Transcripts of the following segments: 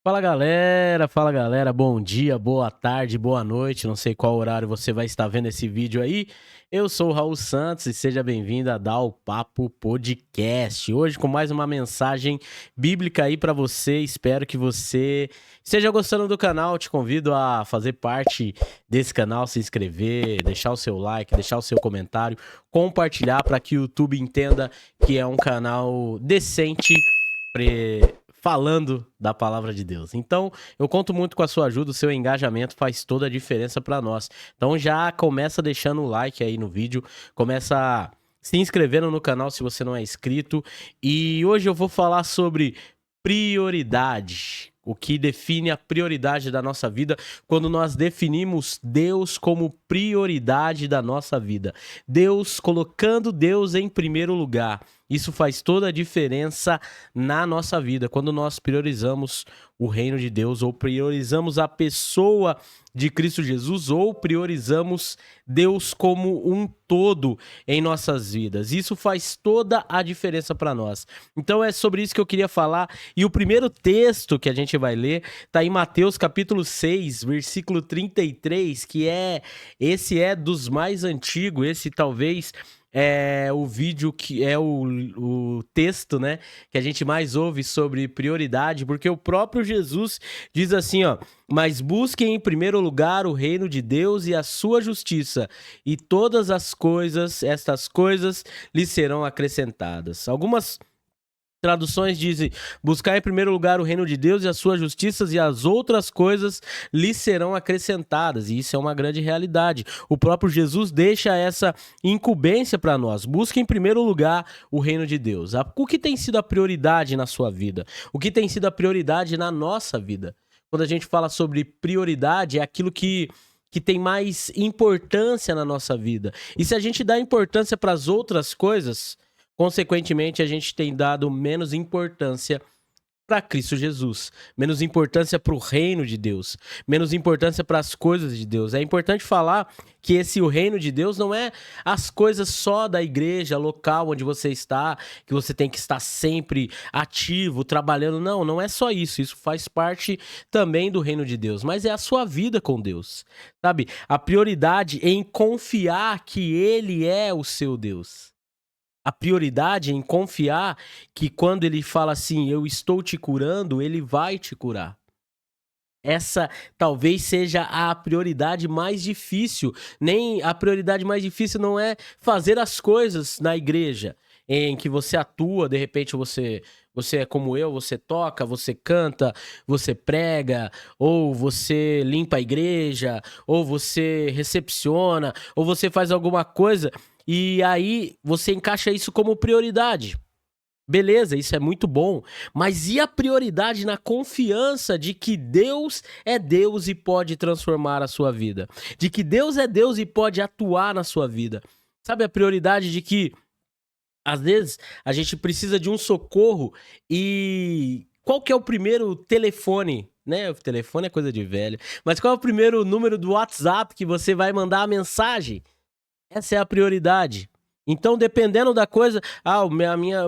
Fala galera, bom dia, boa tarde, boa noite, não sei qual horário você vai estar vendo esse vídeo aí. Eu sou o Raul Santos e seja bem-vindo a Dar o Papo Podcast. Hoje com mais uma mensagem bíblica aí pra você. Espero que você esteja gostando do canal. Te convido a fazer parte desse canal, se inscrever, deixar o seu like, deixar o seu comentário, compartilhar para que o YouTube entenda que é um canal decente falando da palavra de Deus. Então, eu conto muito com a sua ajuda, o seu engajamento faz toda a diferença para nós. Então, já começa deixando o like aí no vídeo, começa se inscrevendo no canal se você não é inscrito. E hoje eu vou falar sobre prioridade. O que define a prioridade da nossa vida quando nós definimos Deus como prioridade da nossa vida. Deus, colocando Deus em primeiro lugar. Isso faz toda a diferença na nossa vida, quando nós priorizamos o reino de Deus, ou priorizamos a pessoa de Cristo Jesus, ou priorizamos Deus como um todo em nossas vidas. Isso faz toda a diferença para nós. Então é sobre isso que eu queria falar. E o primeiro texto que a gente vai ler está em Mateus capítulo 6, versículo 33, esse é dos mais antigos, esse talvez é o vídeo que é o texto, né, que a gente mais ouve sobre prioridade, porque o próprio Jesus diz assim, ó: mas busquem em primeiro lugar o reino de Deus e a sua justiça, e todas estas coisas lhes serão acrescentadas. Algumas traduções dizem: buscar em primeiro lugar o reino de Deus e as suas justiças, e as outras coisas lhes serão acrescentadas. E isso é uma grande realidade. O próprio Jesus deixa essa incumbência para nós. Busque em primeiro lugar o reino de Deus. O que tem sido a prioridade na sua vida? O que tem sido a prioridade na nossa vida? Quando a gente fala sobre prioridade, é aquilo que tem mais importância na nossa vida. E se a gente dá importância para as outras coisas, consequentemente, a gente tem dado menos importância para Cristo Jesus, menos importância para o reino de Deus, menos importância para as coisas de Deus. É importante falar que o reino de Deus não é as coisas só da igreja local onde você está, que você tem que estar sempre ativo, trabalhando. Não, não é só isso. Isso faz parte também do reino de Deus, mas é a sua vida com Deus, sabe? A prioridade em confiar que Ele é o seu Deus. A prioridade em confiar que quando ele fala assim, eu estou te curando, ele vai te curar. Essa talvez seja a prioridade mais difícil. Nem a prioridade mais difícil não é fazer as coisas na igreja, em que você atua, de repente você é como eu, você toca, você canta, você prega, ou você limpa a igreja, ou você recepciona, ou você faz alguma coisa e aí você encaixa isso como prioridade. Beleza, isso é muito bom, mas e a prioridade na confiança de que Deus é Deus e pode transformar a sua vida? De que Deus é Deus e pode atuar na sua vida? Sabe a prioridade de que às vezes a gente precisa de um socorro e qual que é o primeiro telefone, né? O telefone é coisa de velho, mas qual é o primeiro número do WhatsApp que você vai mandar a mensagem? Essa é a prioridade. Então, dependendo da coisa, o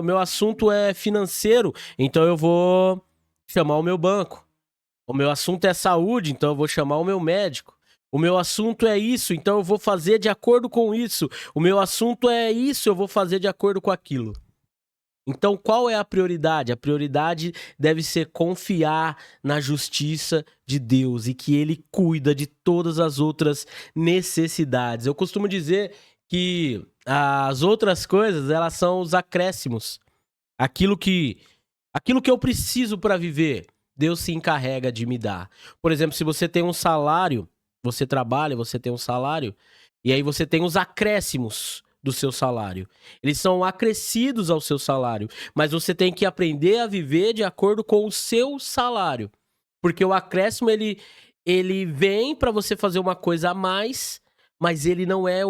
meu assunto é financeiro, então eu vou chamar o meu banco. O meu assunto é saúde, então eu vou chamar o meu médico. O meu assunto é isso, então eu vou fazer de acordo com isso. O meu assunto é isso, eu vou fazer de acordo com aquilo. Então, qual é a prioridade? A prioridade deve ser confiar na justiça de Deus e que Ele cuida de todas as outras necessidades. Eu costumo dizer que as outras coisas, elas são os acréscimos. Aquilo que, aquilo que eu preciso para viver, Deus se encarrega de me dar. Por exemplo, se você tem um salário, você trabalha, você tem um salário, e aí você tem os acréscimos do seu salário. Eles são acrescidos ao seu salário, mas você tem que aprender a viver de acordo com o seu salário. Porque o acréscimo ele vem para você fazer uma coisa a mais, mas ele não é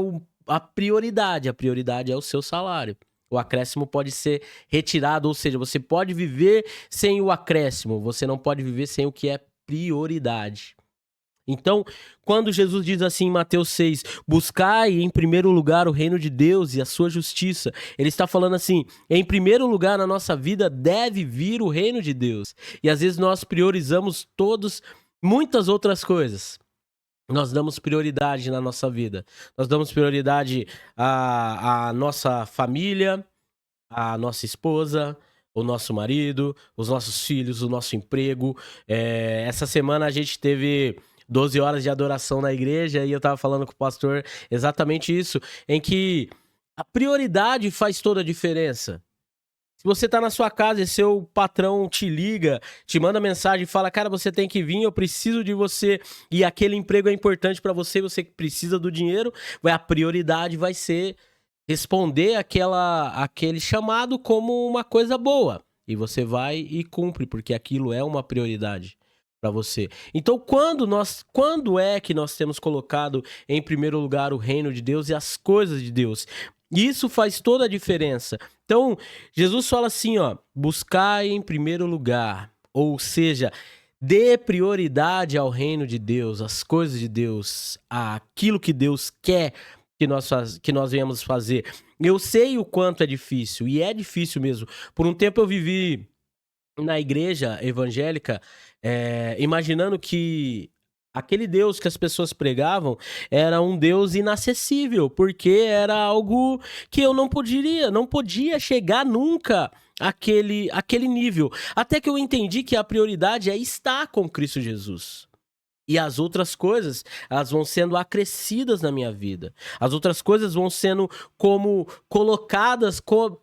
a prioridade. A prioridade é o seu salário. O acréscimo pode ser retirado, ou seja, você pode viver sem o acréscimo, você não pode viver sem o que é prioridade. Então, quando Jesus diz assim em Mateus 6, buscai em primeiro lugar o reino de Deus e a sua justiça, ele está falando assim, em primeiro lugar na nossa vida deve vir o reino de Deus. E às vezes nós priorizamos muitas outras coisas. Nós damos prioridade na nossa vida. Nós damos prioridade à nossa família, à nossa esposa, o nosso marido, os nossos filhos, o nosso emprego. Essa semana a gente teve 12 horas de adoração na igreja e eu tava falando com o pastor exatamente isso, em que a prioridade faz toda a diferença. Se você tá na sua casa e seu patrão te liga, te manda mensagem e fala, cara, você tem que vir, eu preciso de você, e aquele emprego é importante pra você, você precisa do dinheiro, a prioridade vai ser responder aquele chamado como uma coisa boa. E você vai e cumpre, porque aquilo é uma prioridade para você. Então, quando é que nós temos colocado em primeiro lugar o reino de Deus e as coisas de Deus? Isso faz toda a diferença. Então, Jesus fala assim, ó, buscai em primeiro lugar, ou seja, dê prioridade ao reino de Deus, às coisas de Deus, àquilo que Deus quer que nós venhamos fazer. Eu sei o quanto é difícil, e é difícil mesmo. Por um tempo eu vivi na igreja evangélica, imaginando que aquele Deus que as pessoas pregavam era um Deus inacessível, porque era algo que eu não podia chegar nunca àquele nível. Até que eu entendi que a prioridade é estar com Cristo Jesus. E as outras coisas, elas vão sendo acrescidas na minha vida. As outras coisas vão sendo como colocadas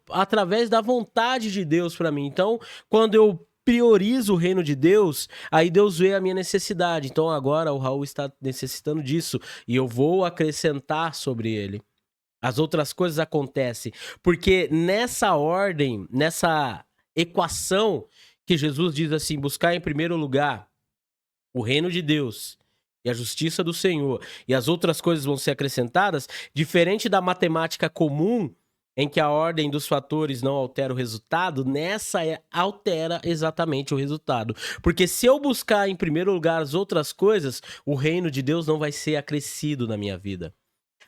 através da vontade de Deus para mim. Então, quando eu priorizo o reino de Deus, aí Deus vê a minha necessidade. Então agora o Raul está necessitando disso e eu vou acrescentar sobre ele. As outras coisas acontecem porque nessa ordem, nessa equação que Jesus diz assim, buscar em primeiro lugar o reino de Deus e a justiça do Senhor, e as outras coisas vão ser acrescentadas, diferente da matemática comum, em que a ordem dos fatores não altera o resultado, nessa altera exatamente o resultado. Porque se eu buscar em primeiro lugar as outras coisas, o reino de Deus não vai ser acrescido na minha vida.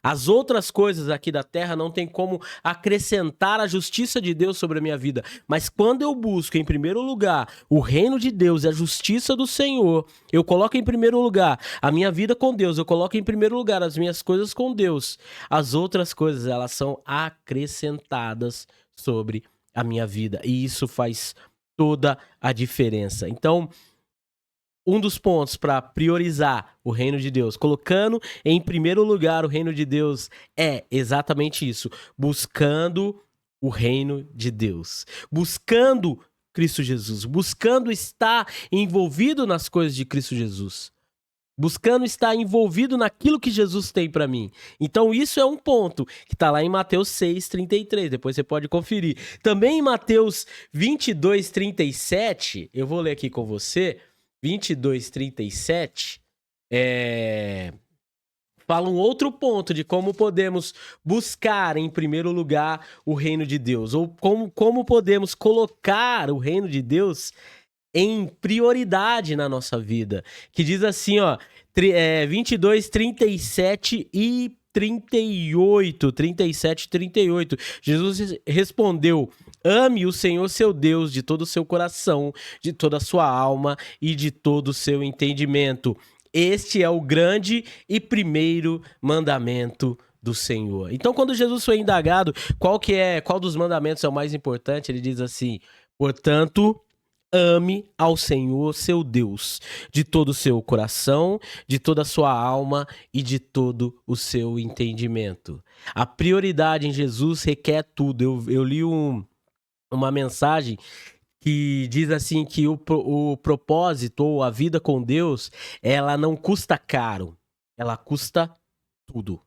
As outras coisas aqui da terra não tem como acrescentar a justiça de Deus sobre a minha vida. Mas quando eu busco em primeiro lugar o reino de Deus e a justiça do Senhor, eu coloco em primeiro lugar a minha vida com Deus, eu coloco em primeiro lugar as minhas coisas com Deus. As outras coisas, elas são acrescentadas sobre a minha vida. E isso faz toda a diferença. Então, um dos pontos para priorizar o reino de Deus, colocando em primeiro lugar o reino de Deus, é exatamente isso, buscando o reino de Deus, buscando Cristo Jesus, buscando estar envolvido nas coisas de Cristo Jesus, buscando estar envolvido naquilo que Jesus tem para mim. Então isso é um ponto que está lá em Mateus 6:33, depois você pode conferir. Também em Mateus 22:37, eu vou ler aqui com você, 22:37, fala um outro ponto de como podemos buscar em primeiro lugar o reino de Deus, ou como podemos colocar o reino de Deus em prioridade na nossa vida, que diz assim, ó, 22:37 e 37 e 38. Jesus respondeu: ame o Senhor seu Deus de todo o seu coração, de toda a sua alma e de todo o seu entendimento. Este é o grande e primeiro mandamento do Senhor. Então, quando Jesus foi indagado qual dos mandamentos é o mais importante, ele diz assim: portanto, ame ao Senhor seu Deus de todo o seu coração, de toda a sua alma e de todo o seu entendimento. A prioridade em Jesus requer tudo. Eu li uma mensagem que diz assim que o propósito ou a vida com Deus, ela não custa caro, ela custa tudo.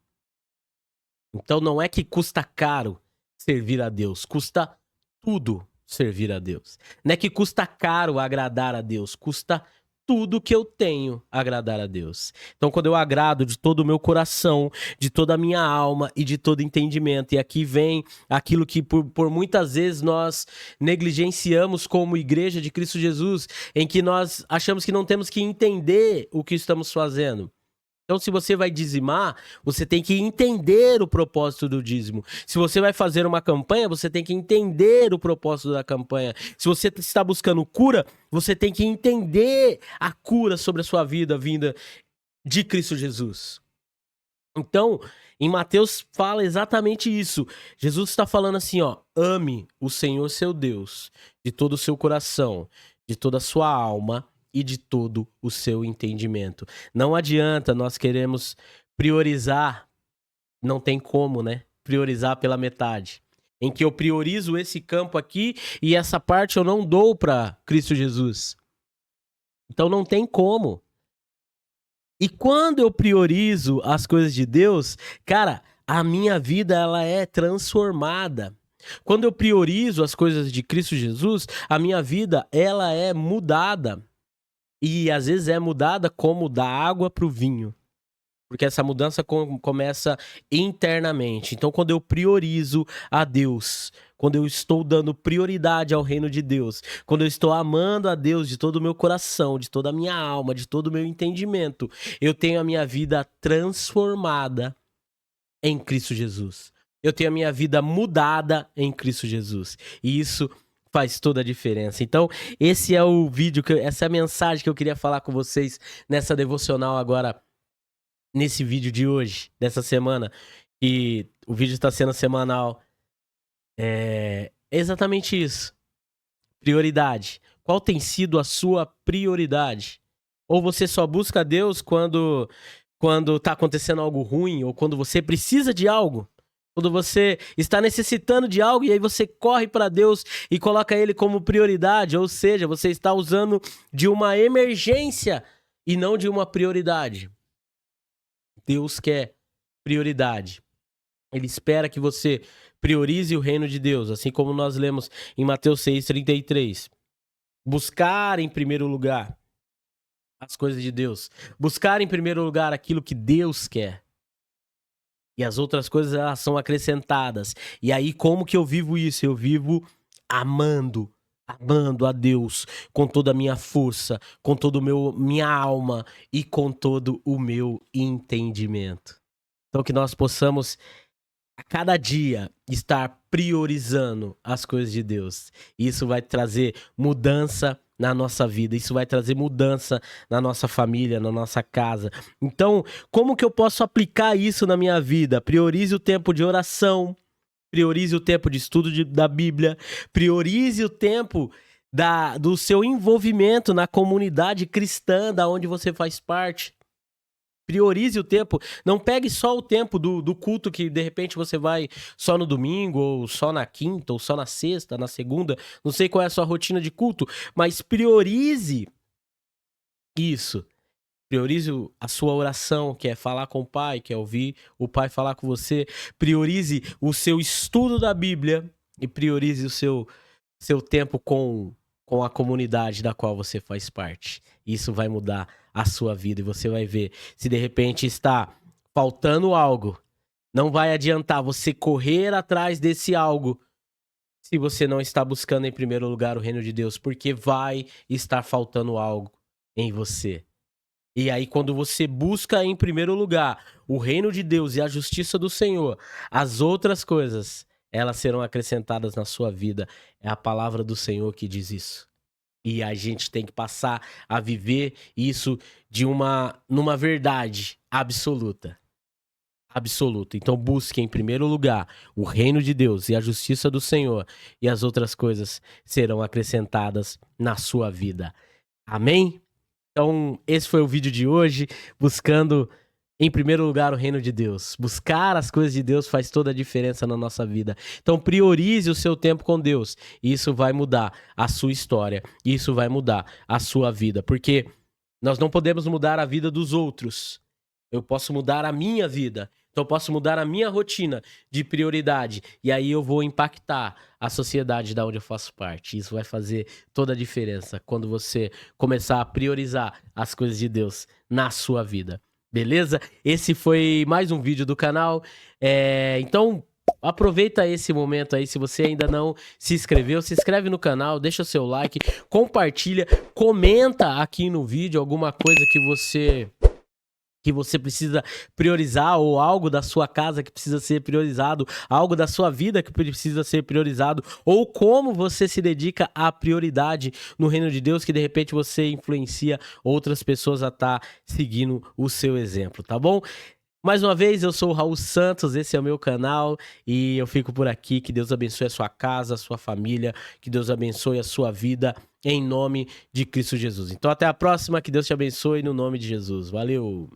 Então não é que custa caro servir a Deus, custa tudo servir a Deus. Não é que custa caro agradar a Deus, custa tudo que eu tenho agradar a Deus. Então, quando eu agrado de todo o meu coração, de toda a minha alma e de todo entendimento, e aqui vem aquilo que por muitas vezes nós negligenciamos como igreja de Cristo Jesus, em que nós achamos que não temos que entender o que estamos fazendo. Então, se você vai dizimar, você tem que entender o propósito do dízimo. Se você vai fazer uma campanha, você tem que entender o propósito da campanha. Se você está buscando cura, você tem que entender a cura sobre a sua vida vinda de Cristo Jesus. Então, em Mateus fala exatamente isso. Jesus está falando assim, ó, ame o Senhor seu Deus de todo o seu coração, de toda a sua alma e de todo o seu entendimento. Não adianta nós queremos priorizar, não tem como, né? Priorizar pela metade. Em que eu priorizo esse campo aqui e essa parte eu não dou para Cristo Jesus. Então não tem como. E quando eu priorizo as coisas de Deus, cara, a minha vida ela é transformada. Quando eu priorizo as coisas de Cristo Jesus, a minha vida ela é mudada. E às vezes é mudada como da água para o vinho. Porque essa mudança começa internamente. Então, quando eu priorizo a Deus, quando eu estou dando prioridade ao reino de Deus, quando eu estou amando a Deus de todo o meu coração, de toda a minha alma, de todo o meu entendimento, eu tenho a minha vida transformada em Cristo Jesus. Eu tenho a minha vida mudada em Cristo Jesus. E isso faz toda a diferença. Então, esse é o vídeo, essa é a mensagem que eu queria falar com vocês nessa devocional agora, nesse vídeo de hoje, dessa semana, e o vídeo está sendo semanal. É exatamente isso. Prioridade. Qual tem sido a sua prioridade? Ou você só busca Deus quando tá acontecendo algo ruim, ou quando você precisa de algo? Quando você está necessitando de algo e aí você corre para Deus e coloca Ele como prioridade, ou seja, você está usando de uma emergência e não de uma prioridade. Deus quer prioridade. Ele espera que você priorize o reino de Deus, assim como nós lemos em Mateus 6,33. Buscar em primeiro lugar as coisas de Deus. Buscar em primeiro lugar aquilo que Deus quer. E as outras coisas, elas são acrescentadas. E aí, como que eu vivo isso? Eu vivo amando a Deus com toda a minha força, com toda minha alma e com todo o meu entendimento. Então, que nós possamos, a cada dia, estar priorizando as coisas de Deus. Isso vai trazer mudança na nossa vida, isso vai trazer mudança na nossa família, na nossa casa. Então, como que eu posso aplicar isso na minha vida? Priorize o tempo de oração, priorize o tempo de estudo da Bíblia, priorize o tempo do seu envolvimento na comunidade cristã da onde você faz parte. Priorize o tempo, não pegue só o tempo do culto que de repente você vai só no domingo, ou só na quinta, ou só na sexta, na segunda, não sei qual é a sua rotina de culto, mas priorize isso. Priorize a sua oração, que é falar com o Pai, que é ouvir o Pai falar com você. Priorize o seu estudo da Bíblia e priorize o seu tempo com a comunidade da qual você faz parte. Isso vai mudar a sua vida e você vai ver se de repente está faltando algo. Não vai adiantar você correr atrás desse algo se você não está buscando em primeiro lugar o reino de Deus, porque vai estar faltando algo em você. E aí, quando você busca em primeiro lugar o reino de Deus e a justiça do Senhor, as outras coisas, elas serão acrescentadas na sua vida. É a palavra do Senhor que diz isso. E a gente tem que passar a viver isso numa verdade absoluta. Absoluta. Então busque em primeiro lugar o reino de Deus e a justiça do Senhor, e as outras coisas serão acrescentadas na sua vida. Amém? Então, esse foi o vídeo de hoje, buscando em primeiro lugar o reino de Deus. Buscar as coisas de Deus faz toda a diferença na nossa vida. Então, priorize o seu tempo com Deus. Isso vai mudar a sua história. Isso vai mudar a sua vida. Porque nós não podemos mudar a vida dos outros. Eu posso mudar a minha vida. Então eu posso mudar a minha rotina de prioridade e aí eu vou impactar a sociedade da onde eu faço parte. Isso vai fazer toda a diferença quando você começar a priorizar as coisas de Deus na sua vida. Beleza? Esse foi mais um vídeo do canal. Então aproveita esse momento aí, se você ainda não se inscreveu, se inscreve no canal, deixa o seu like, compartilha, comenta aqui no vídeo alguma coisa que você precisa priorizar, ou algo da sua casa que precisa ser priorizado, algo da sua vida que precisa ser priorizado, ou como você se dedica à prioridade no reino de Deus, que de repente você influencia outras pessoas a estar seguindo o seu exemplo, tá bom? Mais uma vez, eu sou o Raul Santos, esse é o meu canal e eu fico por aqui. Que Deus abençoe a sua casa, a sua família, que Deus abençoe a sua vida, em nome de Cristo Jesus. Então até a próxima, que Deus te abençoe no nome de Jesus. Valeu!